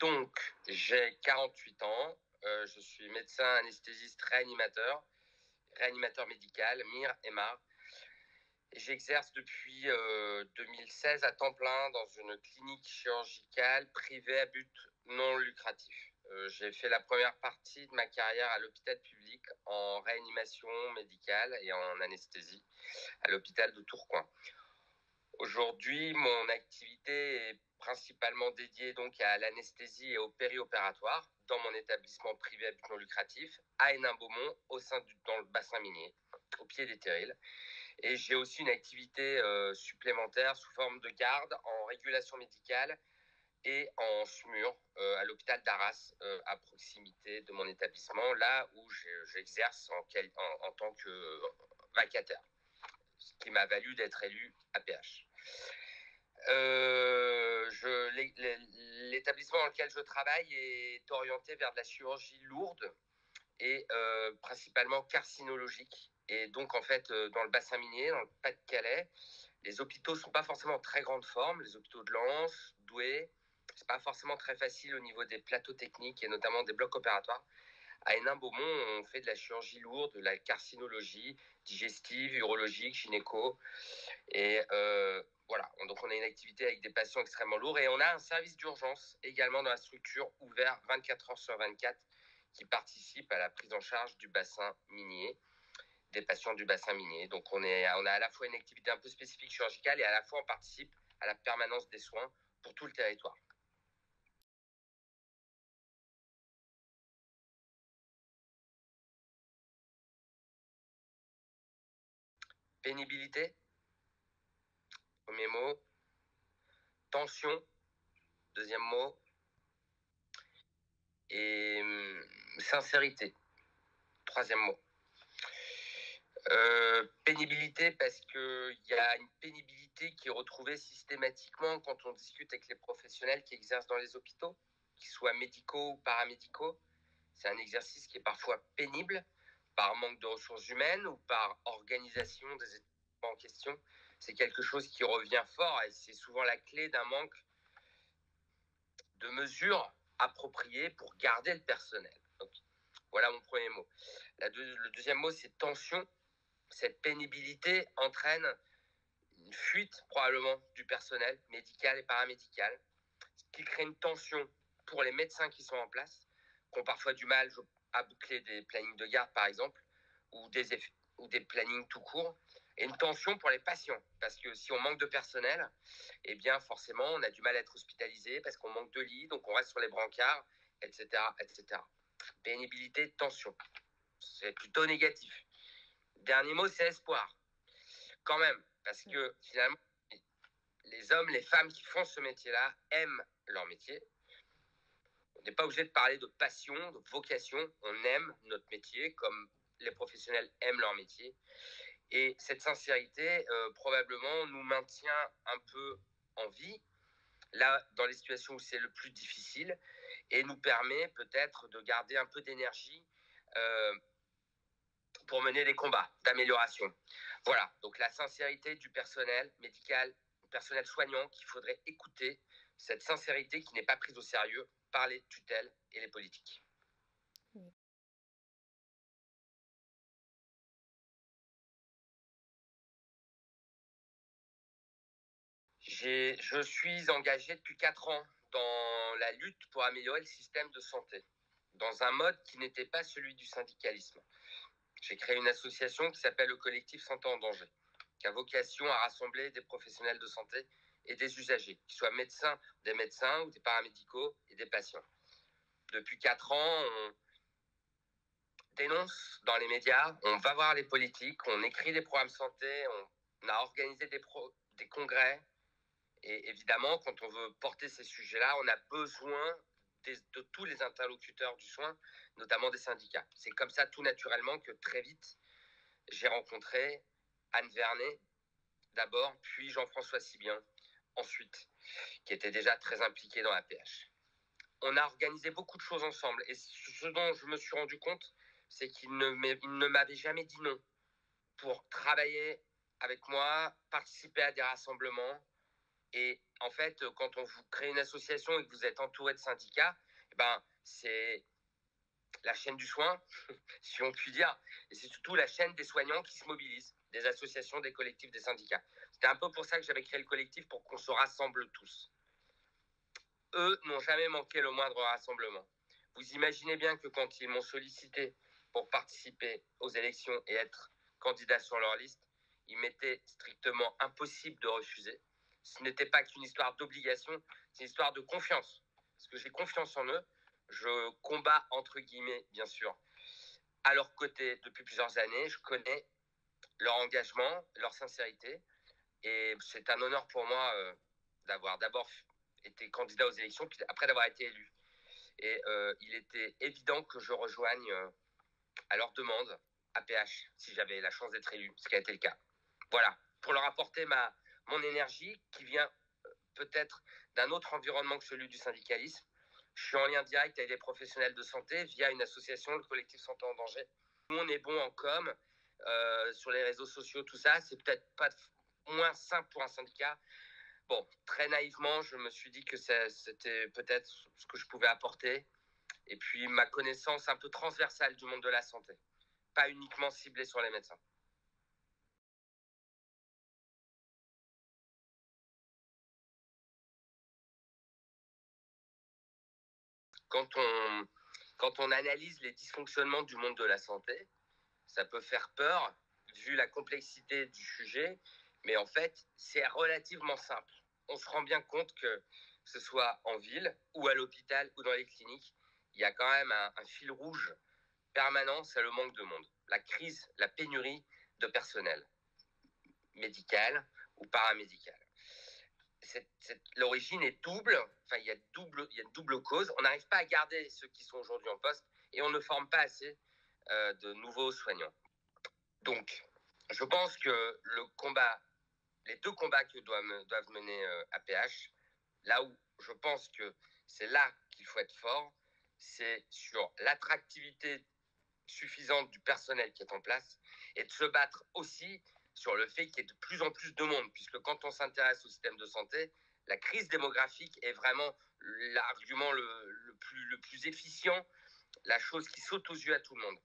Donc, j'ai 48 ans, je suis médecin anesthésiste réanimateur médical, MIR, EMAR. J'exerce depuis 2016 à temps plein dans une clinique chirurgicale privée à but non lucratif. J'ai fait la première partie de ma carrière à l'hôpital public en réanimation médicale et en anesthésie à l'hôpital de Tourcoing. Aujourd'hui, mon activité est principalement dédiée donc à l'anesthésie et au périopératoire dans mon établissement privé à but non lucratif à Hénin-Beaumont dans le bassin minier, au pied des Terrils. Et j'ai aussi une activité supplémentaire sous forme de garde en régulation médicale et en SMUR à l'hôpital d'Arras, à proximité de mon établissement, là où j'exerce en tant que vacataire, ce qui m'a valu d'être élu APH. L'établissement dans lequel je travaille est orienté vers de la chirurgie lourde et principalement carcinologique. Et donc, en fait, dans le bassin minier, dans le Pas-de-Calais, les hôpitaux ne sont pas forcément en très grande forme. Les hôpitaux de Lens, Douai, ce n'est pas forcément très facile au niveau des plateaux techniques et notamment des blocs opératoires. À Hénin-Beaumont, on fait de la chirurgie lourde, de la carcinologie digestive, urologique, gynéco. Et voilà, donc on a une activité avec des patients extrêmement lourds. Et on a un service d'urgence également dans la structure ouvert 24 heures sur 24 qui participe à la prise en charge du bassin minier, des patients du bassin minier. Donc on a à la fois une activité un peu spécifique chirurgicale et à la fois on participe à la permanence des soins pour tout le territoire. Pénibilité, premier mot. Tension, deuxième mot. Et sincérité, troisième mot. Pénibilité parce qu'il y a une pénibilité qui est retrouvée systématiquement quand on discute avec les professionnels qui exercent dans les hôpitaux, qu'ils soient médicaux ou paramédicaux. C'est un exercice qui est parfois pénible par manque de ressources humaines ou par organisation des établissements en question. C'est quelque chose qui revient fort et c'est souvent la clé d'un manque de mesures appropriées pour garder le personnel. Donc, voilà mon premier mot. Le deuxième mot, c'est tension. Cette pénibilité entraîne une fuite probablement du personnel médical et paramédical, ce qui crée une tension pour les médecins qui sont en place, qui ont parfois du mal à boucler des plannings de garde par exemple, ou des plannings tout court, et une tension pour les patients, parce que si on manque de personnel, eh bien forcément on a du mal à être hospitalisé, parce qu'on manque de lits, donc on reste sur les brancards, etc. etc. Pénibilité, tension, c'est plutôt négatif. Dernier mot, c'est espoir. Quand même, parce que finalement, les hommes, les femmes qui font ce métier-là aiment leur métier. On n'est pas obligé de parler de passion, de vocation. On aime notre métier comme les professionnels aiment leur métier. Et cette sincérité, probablement, nous maintient un peu en vie, là, dans les situations où c'est le plus difficile, et nous permet peut-être de garder un peu d'énergie pour mener des combats d'amélioration. Voilà, donc la sincérité du personnel médical, du personnel soignant qu'il faudrait écouter, cette sincérité qui n'est pas prise au sérieux par les tutelles et les politiques. Je suis engagé depuis 4 ans dans la lutte pour améliorer le système de santé, dans un mode qui n'était pas celui du syndicalisme. J'ai créé une association qui s'appelle le collectif Santé en danger, qui a vocation à rassembler des professionnels de santé et des usagers, qu'ils soient des médecins ou des paramédicaux et des patients. Depuis 4 ans, on dénonce dans les médias, on va voir les politiques, on écrit des programmes santé, on a organisé des congrès. Et évidemment, quand on veut porter ces sujets-là, on a besoin de tous les interlocuteurs du soin, notamment des syndicats. C'est comme ça, tout naturellement, que très vite, j'ai rencontré Anne Vernet, d'abord, puis Jean-François Sibien, ensuite, qui était déjà très impliqué dans APH. On a organisé beaucoup de choses ensemble. Et ce dont je me suis rendu compte, c'est qu'il ne m'avait jamais dit non pour travailler avec moi, participer à des rassemblements et en fait, quand on vous crée une association et que vous êtes entouré de syndicats, eh ben, c'est la chaîne du soin, si on peut dire, et c'est surtout la chaîne des soignants qui se mobilisent, des associations, des collectifs, des syndicats. C'était un peu pour ça que j'avais créé le collectif, pour qu'on se rassemble tous. Eux n'ont jamais manqué le moindre rassemblement. Vous imaginez bien que quand ils m'ont sollicité pour participer aux élections et être candidat sur leur liste, il m'était strictement impossible de refuser. Ce n'était pas qu'une histoire d'obligation, c'est une histoire de confiance. Parce que j'ai confiance en eux. Je combats, entre guillemets, bien sûr, à leur côté depuis plusieurs années. Je connais leur engagement, leur sincérité. Et c'est un honneur pour moi d'avoir d'abord été candidat aux élections, puis après d'avoir été élu. Et il était évident que je rejoigne à leur demande APH, si j'avais la chance d'être élu, ce qui a été le cas. Voilà, pour leur apporter mon énergie qui vient peut-être d'un autre environnement que celui du syndicalisme. Je suis en lien direct avec des professionnels de santé via une association, le collectif Santé en danger. Nous, on est bon en com, sur les réseaux sociaux, tout ça. C'est peut-être pas moins simple pour un syndicat. Bon, très naïvement, je me suis dit que c'était peut-être ce que je pouvais apporter. Et puis, ma connaissance un peu transversale du monde de la santé, pas uniquement ciblée sur les médecins. Quand on, quand on analyse les dysfonctionnements du monde de la santé, ça peut faire peur vu la complexité du sujet, mais en fait, c'est relativement simple. On se rend bien compte que ce soit en ville ou à l'hôpital ou dans les cliniques, il y a quand même un fil rouge permanent, c'est le manque de monde. La crise, la pénurie de personnel médical ou paramédical. L'origine est double, enfin il y a une double cause. On n'arrive pas à garder ceux qui sont aujourd'hui en poste et on ne forme pas assez de nouveaux soignants. Donc, je pense que les deux combats que doivent mener APH, là où je pense que c'est là qu'il faut être fort, c'est sur l'attractivité suffisante du personnel qui est en place et de se battre aussi sur le fait qu'il y ait de plus en plus de monde, puisque quand on s'intéresse au système de santé, la crise démographique est vraiment l'argument le plus efficient, la chose qui saute aux yeux à tout le monde.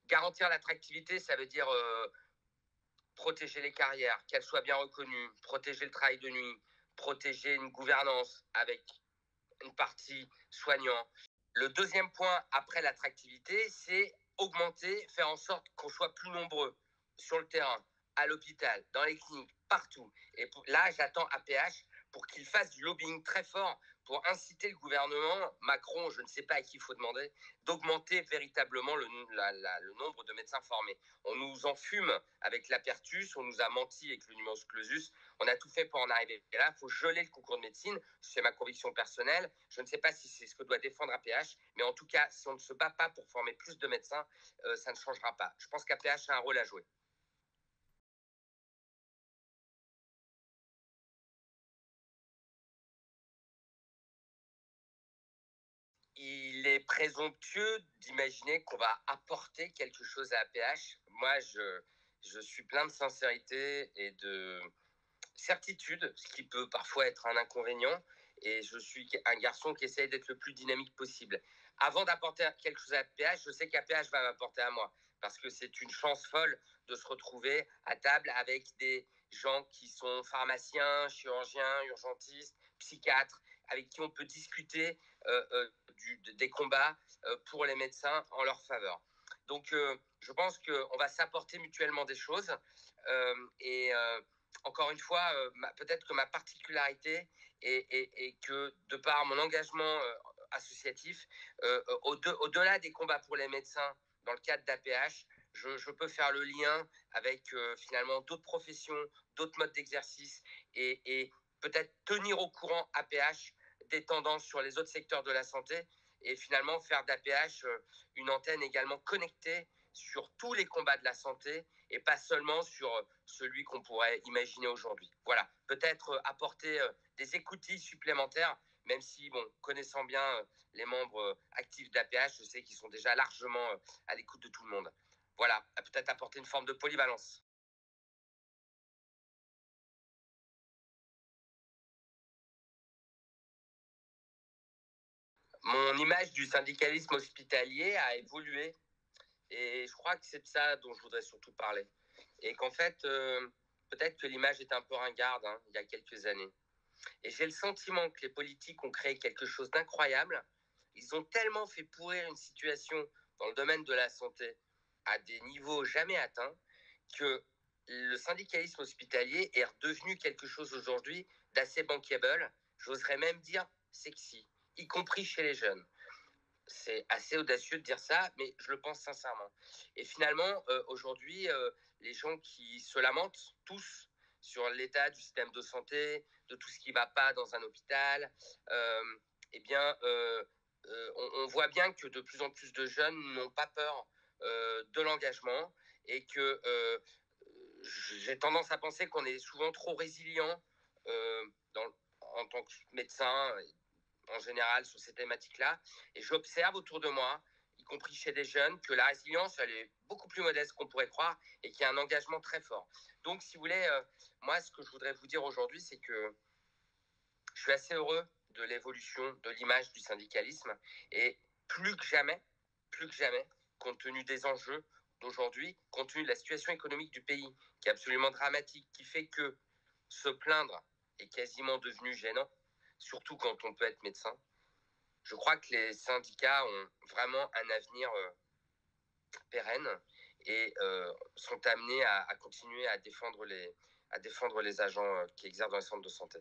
Garantir l'attractivité, ça veut dire protéger les carrières, qu'elles soient bien reconnues, protéger le travail de nuit, protéger une gouvernance avec une partie soignant. Le deuxième point après l'attractivité, c'est augmenter, faire en sorte qu'on soit plus nombreux sur le terrain, à l'hôpital, dans les cliniques, partout. Et là, j'attends APH pour qu'il fasse du lobbying très fort pour inciter le gouvernement, Macron, je ne sais pas à qui il faut demander, d'augmenter véritablement le nombre de médecins formés. On nous enfume avec l'Apertus, on nous a menti avec le numerus clausus, on a tout fait pour en arriver là. Il faut geler le concours de médecine, c'est ma conviction personnelle. Je ne sais pas si c'est ce que doit défendre APH, mais en tout cas, si on ne se bat pas pour former plus de médecins, ça ne changera pas. Je pense qu'APH a un rôle à jouer. Il est présomptueux d'imaginer qu'on va apporter quelque chose à APH. Moi, je suis plein de sincérité et de certitude, ce qui peut parfois être un inconvénient. Et je suis un garçon qui essaye d'être le plus dynamique possible. Avant d'apporter quelque chose à APH, je sais qu'APH va m'apporter à moi. Parce que c'est une chance folle de se retrouver à table avec des gens qui sont pharmaciens, chirurgiens, urgentistes, psychiatres, avec qui on peut discuter des combats pour les médecins en leur faveur. Donc, je pense qu'on va s'apporter mutuellement des choses. Et encore une fois, peut-être que ma particularité est que, de par mon engagement associatif, au-delà des combats pour les médecins, dans le cadre d'APH, je peux faire le lien avec finalement d'autres professions, d'autres modes d'exercice et peut-être tenir au courant APH des tendances sur les autres secteurs de la santé et finalement faire d'APH une antenne également connectée sur tous les combats de la santé et pas seulement sur celui qu'on pourrait imaginer aujourd'hui. Voilà, peut-être apporter des écoutilles supplémentaires, même si, bon, connaissant bien les membres actifs d'APH, je sais qu'ils sont déjà largement à l'écoute de tout le monde. Voilà, peut-être apporter une forme de polyvalence. Mon image du syndicalisme hospitalier a évolué et je crois que c'est de ça dont je voudrais surtout parler. Et qu'en fait, peut-être que l'image est un peu ringarde il y a quelques années. Et j'ai le sentiment que les politiques ont créé quelque chose d'incroyable. Ils ont tellement fait pourrir une situation dans le domaine de la santé à des niveaux jamais atteints que le syndicalisme hospitalier est redevenu quelque chose aujourd'hui d'assez bankable, j'oserais même dire sexy, y compris chez les jeunes. C'est assez audacieux de dire ça, mais je le pense sincèrement. Et finalement, aujourd'hui, les gens qui se lamentent tous sur l'état du système de santé, de tout ce qui ne va pas dans un hôpital, euh, eh bien, on voit bien que de plus en plus de jeunes n'ont pas peur de l'engagement et que j'ai tendance à penser qu'on est souvent trop résilient en tant que médecin en général sur ces thématiques-là. Et j'observe autour de moi, y compris chez des jeunes, que la résilience, elle est beaucoup plus modeste qu'on pourrait croire et qu'il y a un engagement très fort. Donc, si vous voulez, moi, ce que je voudrais vous dire aujourd'hui, c'est que je suis assez heureux de l'évolution de l'image du syndicalisme et plus que jamais, compte tenu des enjeux d'aujourd'hui, compte tenu de la situation économique du pays qui est absolument dramatique, qui fait que se plaindre est quasiment devenu gênant, surtout quand on peut être médecin. Je crois que les syndicats ont vraiment un avenir pérenne et sont amenés à continuer à défendre les agents qui exercent dans les centres de santé.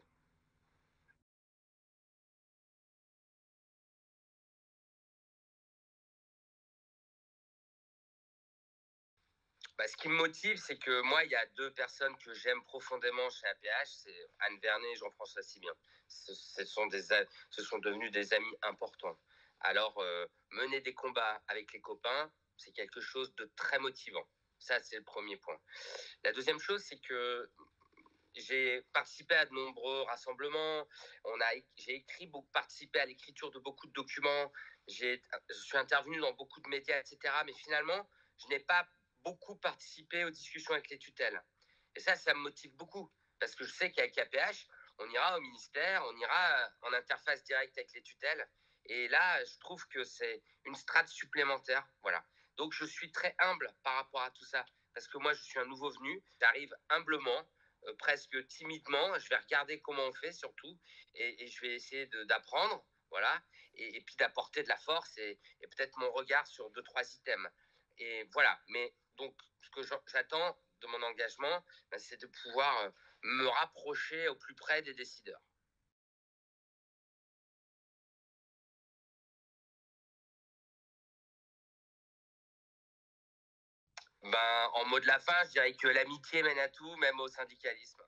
Bah, ce qui me motive, c'est que moi, il y a deux personnes que j'aime profondément chez APH, c'est Anne Vernet et Jean-François Sibien. Ce sont devenus des amis importants. Alors, mener des combats avec les copains, c'est quelque chose de très motivant. Ça, c'est le premier point. La deuxième chose, c'est que j'ai participé à de nombreux rassemblements. J'ai participé à l'écriture de beaucoup de documents. Je suis intervenu dans beaucoup de médias, etc. Mais finalement, je n'ai pas beaucoup participé aux discussions avec les tutelles. Et ça me motive beaucoup. Parce que je sais qu'avec APH, on ira au ministère, on ira en interface directe avec les tutelles. Et là, je trouve que c'est une strate supplémentaire. Voilà. Donc, je suis très humble par rapport à tout ça. Parce que moi, je suis un nouveau venu. J'arrive humblement, presque timidement. Je vais regarder comment on fait surtout. Et je vais essayer d'apprendre. Voilà. Et puis d'apporter de la force et peut-être mon regard sur deux, trois items. Et voilà. Mais donc, ce que j'attends de mon engagement, c'est de pouvoir me rapprocher au plus près des décideurs. Ben, en mot de la fin, je dirais que l'amitié mène à tout, même au syndicalisme.